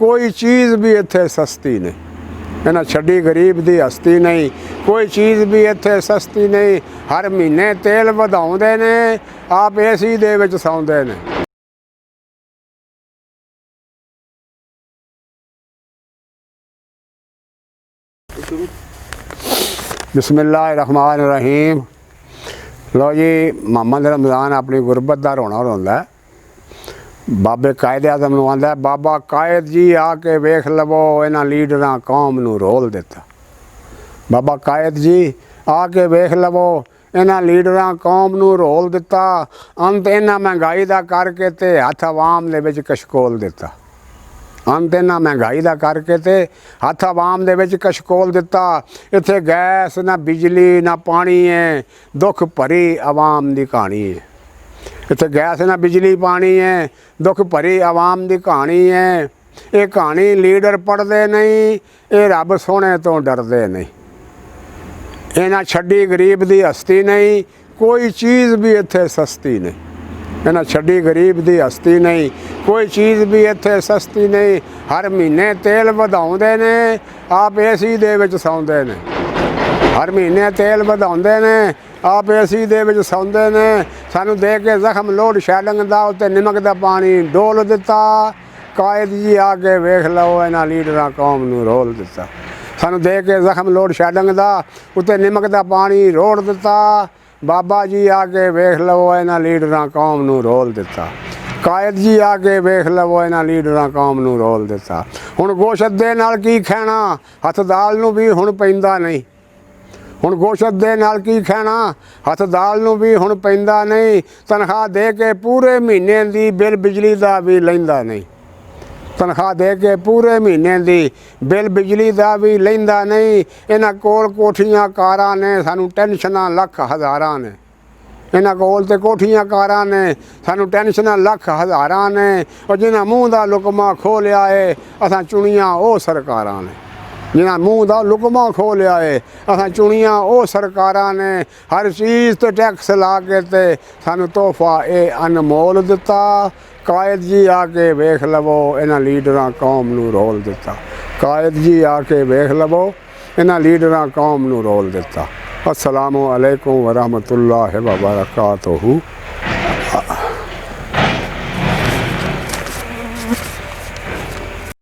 कोई चीज़ भी इत्थे सस्ती नहीं, इन्हां छड्डी गरीब दी हस्ती नहीं। कोई चीज़ भी इत्थे सस्ती नहीं। हर महीने तेल वधाउंदे ने, आप एसी दे विच सौंदे ने। बिस्मिल्लाहिर्रहमानिर्रहीम। लो जी, मोहम्मद रमज़ान अपनी गुरबत का रोना रोंदा है। बाबे कायदे आज़म नूं आंदा है, बाबा कायद जी आके वेख लवो इन्हां लीडरां कौम नूं रोल दिता। बाबा कायद जी आके वेख लवो इन्हां लीडरां कौम नूं रोल दिता। अंत इन्हां महंगाई दा करके ते हथ आवाम दे विच कशकोल दिता। अंत इन्हां महंगाई दा करके ते हथ आवाम दे विच कशकोल दिता। इत्थे गैस ना बिजली ना पानी है, दुख भरी आवाम दी कहानी है। इत्थे गैस ना बिजली पानी है, दुख भरी आवाम दी कहानी है। ये कहानी लीडर पढ़ते नहीं, ये रब सोने तो डरते नहीं। इन्हां छड्डी गरीब दी हस्ती नहीं, कोई चीज़ भी इत्थे सस्ती नहीं। इन्हां छड्डी गरीब दी हस्ती नहीं, कोई चीज़ भी इत्थे सस्ती नहीं। हर महीने तेल वधाउंदे ने, आप एसी दे विच सौंदे ने। हर महीने तेल वधाउंदे ने, आप एसी दे विच सौंदे ने। सानू दे के जख्म लोड शैडिंग दा उत्ते निमक दा पानी डोल दिता। कायद जी आके वेख लो इन्हां लीडरां कौम नूं रोल दिता। सानू दे के जख्म लोड शैडिंग दा उत्ते निमक दा पानी रोड़ दिता। बाबा जी आके वेख लो इन्हां लीडरां कौम नूं रोल दिता। कायद जी आके वेख लवो इन्हां लीडरां कौम नूं रोल दिता। हुण गोशत दे नाल की खाना, हथ दाल नूं भी हुण पैंदा नहीं। हुण गोशत दे नाल की खाना, हथ दाल नूं भी हुण पैंदा नहीं। तनख्वाह दे के पूरे महीने दी बिल बिजली दा भी लैंदा नहीं। तनख्वाह दे के पूरे महीने दी बिल बिजली दा भी लैंदा नहीं। इन्हां कोल कोठियां कारां ने, सानू टेंशनां लख हज़ारां ने। इन्हां कोल ते कोठियां कारां ने, सानू टेंशनां लख हज़ारां ने। और जिन्हां मूँह दा लुकमा खोलिया है असां चुनियां ओ सरकारां ने। जिन्हां मूँह दा लुकमा खोलिया है असां चुनियां ओ सरकारां ने। हर चीज़ ते टैक्स ला के ते सानू तोहफा ये अनमोल दिता। कायद जी आके वेख लवो इन्हां लीडरां कौम नूं रोल दिता। कायद जी आके वेख लवो इन्हां लीडरां कौम नूं रोल दिता। अस्सलामु अलैकुम वरहमतुल्लाहि व बरकातुहू।